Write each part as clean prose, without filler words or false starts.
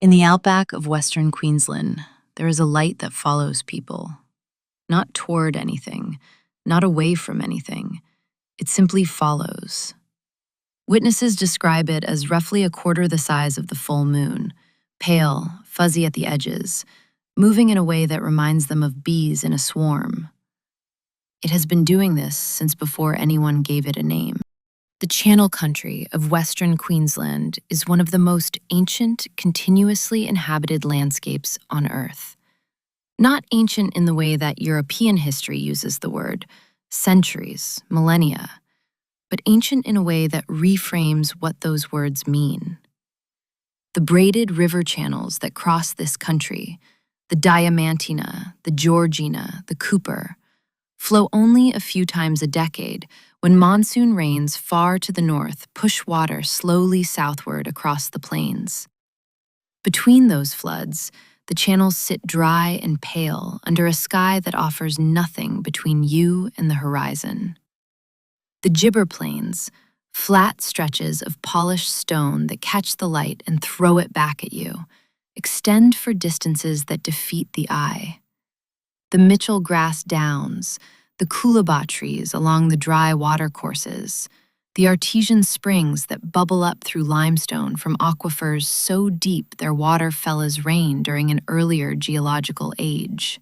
In the outback of Western Queensland, there is a light that follows people, not toward anything, not away from anything. It simply follows. Witnesses describe it as roughly a quarter the size of the full moon, pale, fuzzy at the edges, moving in a way that reminds them of bees in a swarm. It has been doing this since before anyone gave it a name. The Channel Country of Western Queensland is one of the most ancient, continuously inhabited landscapes on Earth. Not ancient in the way that European history uses the word, centuries, millennia, but ancient in a way that reframes what those words mean. The braided river channels that cross this country, the Diamantina, the Georgina, the Cooper, flow only a few times a decade when monsoon rains far to the north push water slowly southward across the plains. Between those floods, the channels sit dry and pale under a sky that offers nothing between you and the horizon. The gibber plains, flat stretches of polished stone that catch the light and throw it back at you, extend for distances that defeat the eye. The Mitchell grass downs, the Kullilli trees along the dry watercourses, the artesian springs that bubble up through limestone from aquifers so deep their water fell as rain during an earlier geological age.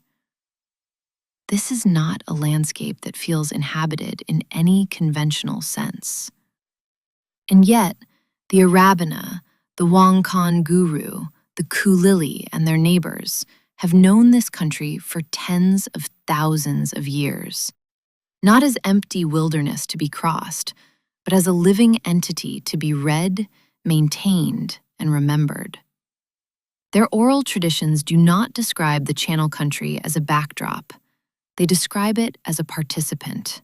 This is not a landscape that feels inhabited in any conventional sense. And yet, the Arabana, the Wangkangurru, the Kullilli, and their neighbors have known this country for tens of thousands of years, not as empty wilderness to be crossed, but as a living entity to be read, maintained, and remembered. Their oral traditions do not describe the Channel Country as a backdrop. They describe it as a participant.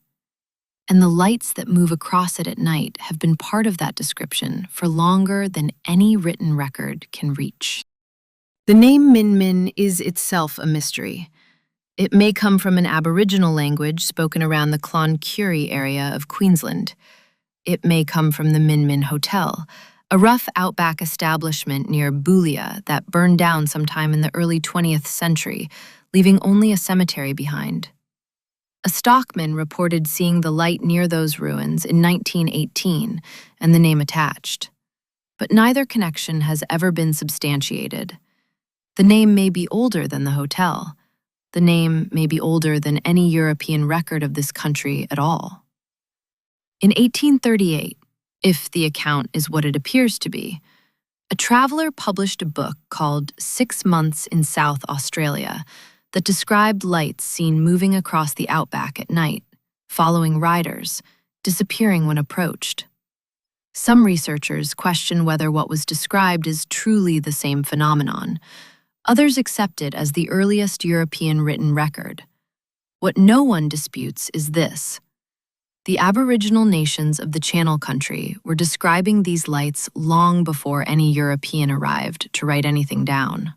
And the lights that move across it at night have been part of that description for longer than any written record can reach. The name Min Min is itself a mystery. It may come from an Aboriginal language spoken around the Cloncurry area of Queensland. It may come from the Min Min Hotel, a rough outback establishment near Boulia that burned down sometime in the early 20th century, leaving only a cemetery behind. A stockman reported seeing the light near those ruins in 1918 and the name attached. But neither connection has ever been substantiated. The name may be older than the hotel. The name may be older than any European record of this country at all. In 1838, if the account is what it appears to be, a traveler published a book called 6 Months in South Australia that described lights seen moving across the outback at night, following riders, disappearing when approached. Some researchers question whether what was described is truly the same phenomenon. Others accept it as the earliest European written record. What no one disputes is this. The Aboriginal nations of the Channel Country were describing these lights long before any European arrived to write anything down.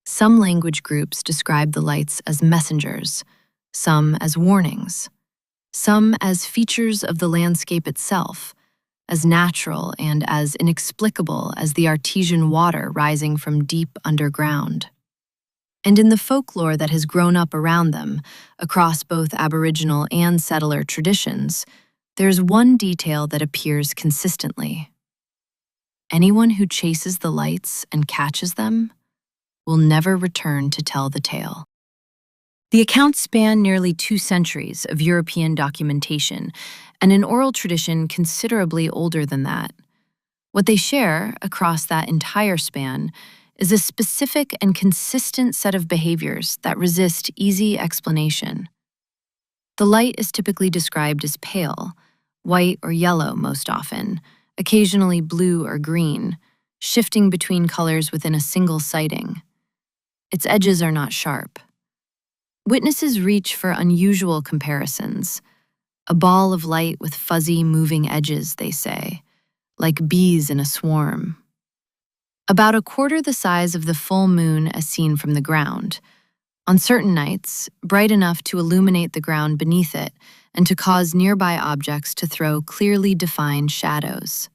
Some language groups describe the lights as messengers, some as warnings, some as features of the landscape itself, as natural and as inexplicable as the artesian water rising from deep underground. And in the folklore that has grown up around them, across both Aboriginal and settler traditions, there's one detail that appears consistently. Anyone who chases the lights and catches them will never return to tell the tale. The accounts span nearly 2 centuries of European documentation and an oral tradition considerably older than that. What they share across that entire span is a specific and consistent set of behaviors that resist easy explanation. The light is typically described as pale, white or yellow most often, occasionally blue or green, shifting between colors within a single sighting. Its edges are not sharp. Witnesses reach for unusual comparisons. A ball of light with fuzzy, moving edges, they say, like bees in a swarm. About a quarter the size of the full moon as seen from the ground. On certain nights, bright enough to illuminate the ground beneath it and to cause nearby objects to throw clearly defined shadows.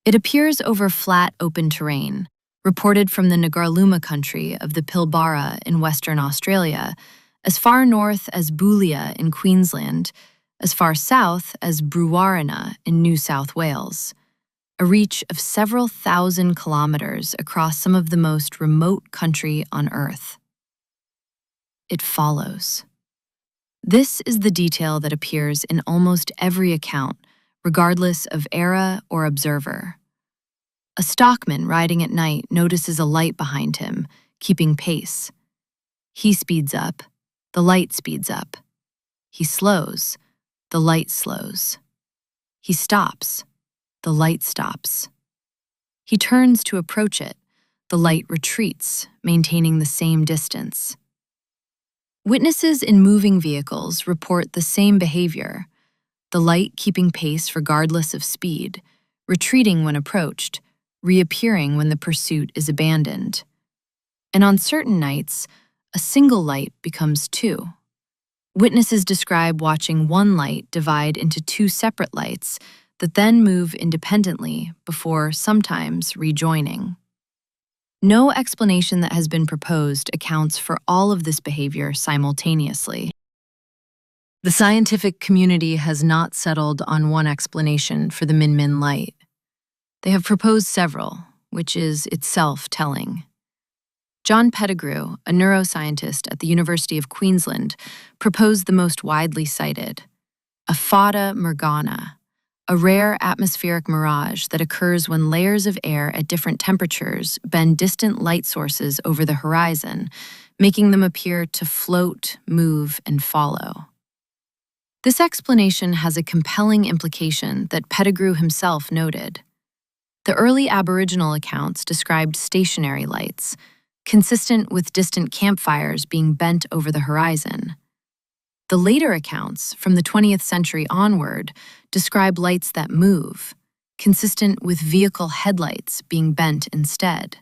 It appears over flat, open terrain, reported from the Ngarluma country of the Pilbara in Western Australia, as far north as Boulia in Queensland, as far south as Brewarrina in New South Wales, a reach of several thousand kilometers across some of the most remote country on Earth. It follows. This is the detail that appears in almost every account, regardless of era or observer. A stockman riding at night notices a light behind him, keeping pace. He speeds up, the light speeds up. He slows, the light slows. He stops, the light stops. He turns to approach it, the light retreats, maintaining the same distance. Witnesses in moving vehicles report the same behavior, the light keeping pace regardless of speed, retreating when approached, reappearing when the pursuit is abandoned. And on certain nights, a single light becomes two. Witnesses describe watching one light divide into two separate lights that then move independently before sometimes rejoining. No explanation that has been proposed accounts for all of this behavior simultaneously. The scientific community has not settled on one explanation for the Min Min light. They have proposed several, which is itself telling. John Pettigrew, a neuroscientist at the University of Queensland, proposed the most widely cited, a fata morgana, a rare atmospheric mirage that occurs when layers of air at different temperatures bend distant light sources over the horizon, making them appear to float, move, and follow. This explanation has a compelling implication that Pettigrew himself noted. The early Aboriginal accounts described stationary lights, consistent with distant campfires being bent over the horizon. The later accounts, from the 20th century onward, describe lights that move, consistent with vehicle headlights being bent instead.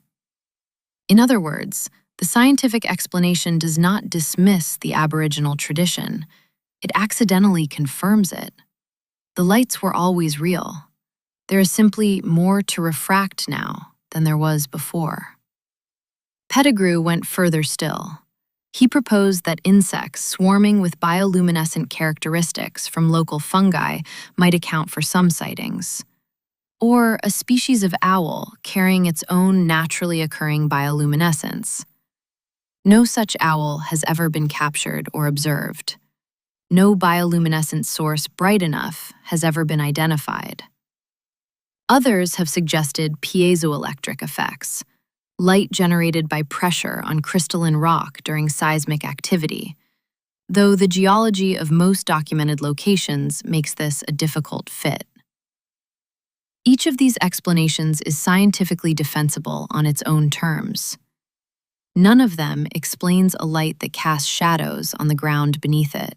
In other words, the scientific explanation does not dismiss the Aboriginal tradition, it accidentally confirms it. The lights were always real. There is simply more to refract now than there was before. Pettigrew went further still. He proposed that insects swarming with bioluminescent characteristics from local fungi might account for some sightings, or a species of owl carrying its own naturally occurring bioluminescence. No such owl has ever been captured or observed. No bioluminescent source bright enough has ever been identified. Others have suggested piezoelectric effects, light generated by pressure on crystalline rock during seismic activity, though the geology of most documented locations makes this a difficult fit. Each of these explanations is scientifically defensible on its own terms. None of them explains a light that casts shadows on the ground beneath it.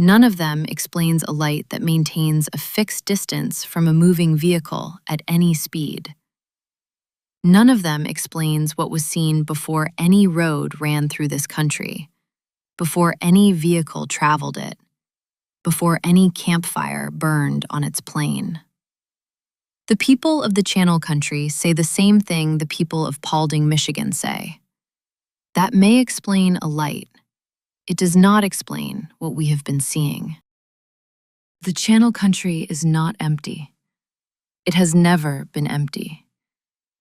None of them explains a light that maintains a fixed distance from a moving vehicle at any speed. None of them explains what was seen before any road ran through this country, before any vehicle traveled it, before any campfire burned on its plain. The people of the Channel Country say the same thing the people of Paulding, Michigan say. That may explain a light. It does not explain what we have been seeing. The Channel Country is not empty. It has never been empty.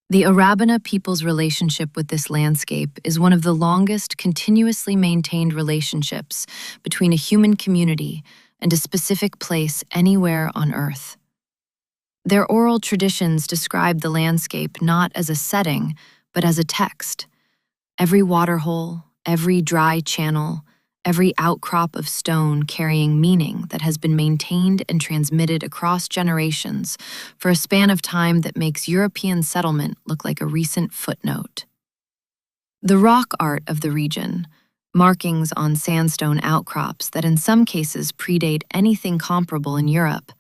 The Arabana people's relationship with this landscape is one of the longest continuously maintained relationships between a human community and a specific place anywhere on Earth. Their oral traditions describe the landscape not as a setting, but as a text. Every waterhole, every dry channel, every outcrop of stone carrying meaning that has been maintained and transmitted across generations for a span of time that makes European settlement look like a recent footnote. The rock art of the region, markings on sandstone outcrops that in some cases predate anything comparable in Europe,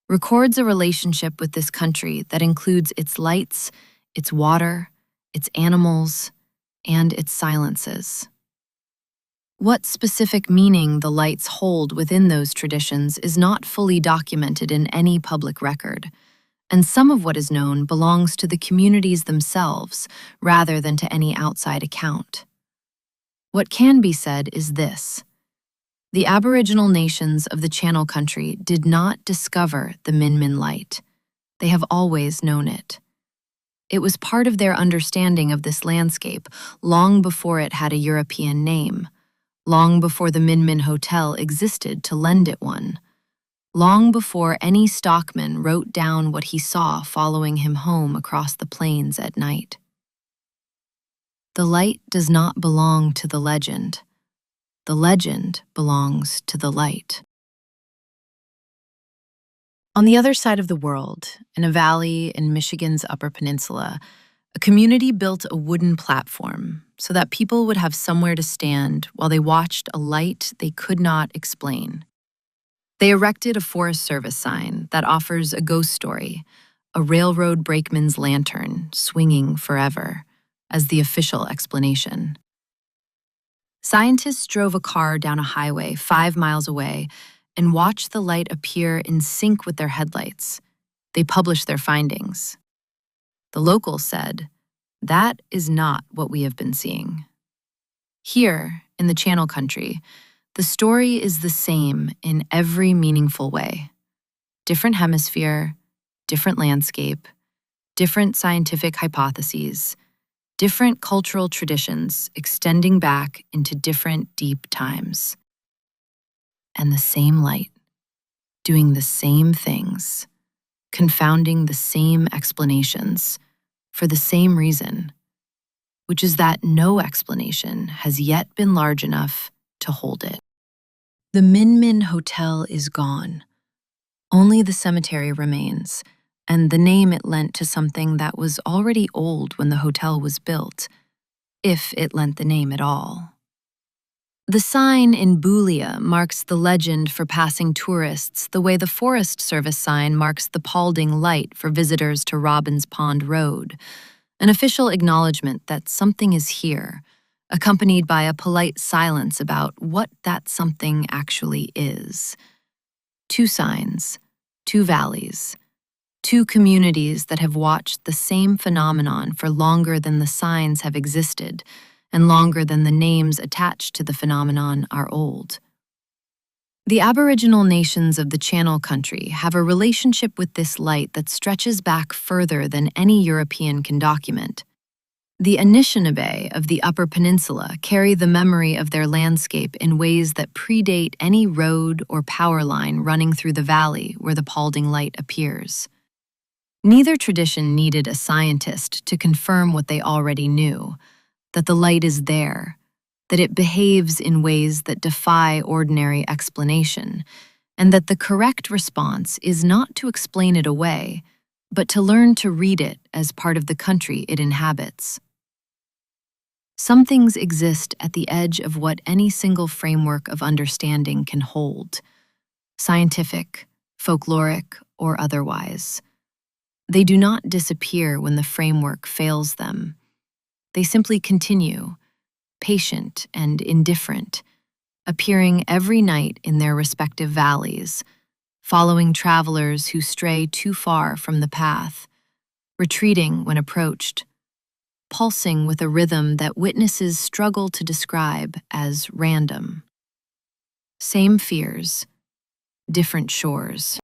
records a relationship with this country that includes its lights, its water, its animals, and its silences. What specific meaning the lights hold within those traditions is not fully documented in any public record, and some of what is known belongs to the communities themselves rather than to any outside account. What can be said is this: the Aboriginal nations of the Channel Country did not discover the Min Light. They have always known it. It was part of their understanding of this landscape long before it had a European name, long before the Min Hotel existed to lend it one, long before any stockman wrote down what he saw following him home across the plains at night. The light does not belong to the legend. The legend belongs to the light. On the other side of the world, in a valley in Michigan's Upper Peninsula, a community built a wooden platform so that people would have somewhere to stand while they watched a light they could not explain. They erected a Forest Service sign that offers a ghost story, a railroad brakeman's lantern swinging forever, as the official explanation. Scientists drove a car down a highway 5 miles away and watched the light appear in sync with their headlights. They published their findings. The locals said, "That is not what we have been seeing." Here, in the Channel Country, the story is the same in every meaningful way. Different hemisphere, different landscape, different scientific hypotheses, different cultural traditions extending back into different deep times. And the same light, doing the same things, confounding the same explanations, for the same reason, which is that no explanation has yet been large enough to hold it. The Min Hotel is gone. Only the cemetery remains, and the name it lent to something that was already old when the hotel was built, if it lent the name at all. The sign in Boolia marks the legend for passing tourists the way the Forest Service sign marks the Paulding Light for visitors to Robbins Pond Road, an official acknowledgement that something is here, accompanied by a polite silence about what that something actually is. Two signs, two valleys, two communities that have watched the same phenomenon for longer than the signs have existed, and longer than the names attached to the phenomenon are old. The Aboriginal nations of the Channel Country have a relationship with this light that stretches back further than any European can document. The Anishinaabe of the Upper Peninsula carry the memory of their landscape in ways that predate any road or power line running through the valley where the Paulding Light appears. Neither tradition needed a scientist to confirm what they already knew, that the light is there, that it behaves in ways that defy ordinary explanation, and that the correct response is not to explain it away, but to learn to read it as part of the country it inhabits. Some things exist at the edge of what any single framework of understanding can hold, scientific, folkloric, or otherwise. They do not disappear when the framework fails them. They simply continue, patient and indifferent, appearing every night in their respective valleys, following travelers who stray too far from the path, retreating when approached, pulsing with a rhythm that witnesses struggle to describe as random. Same fears, different shores.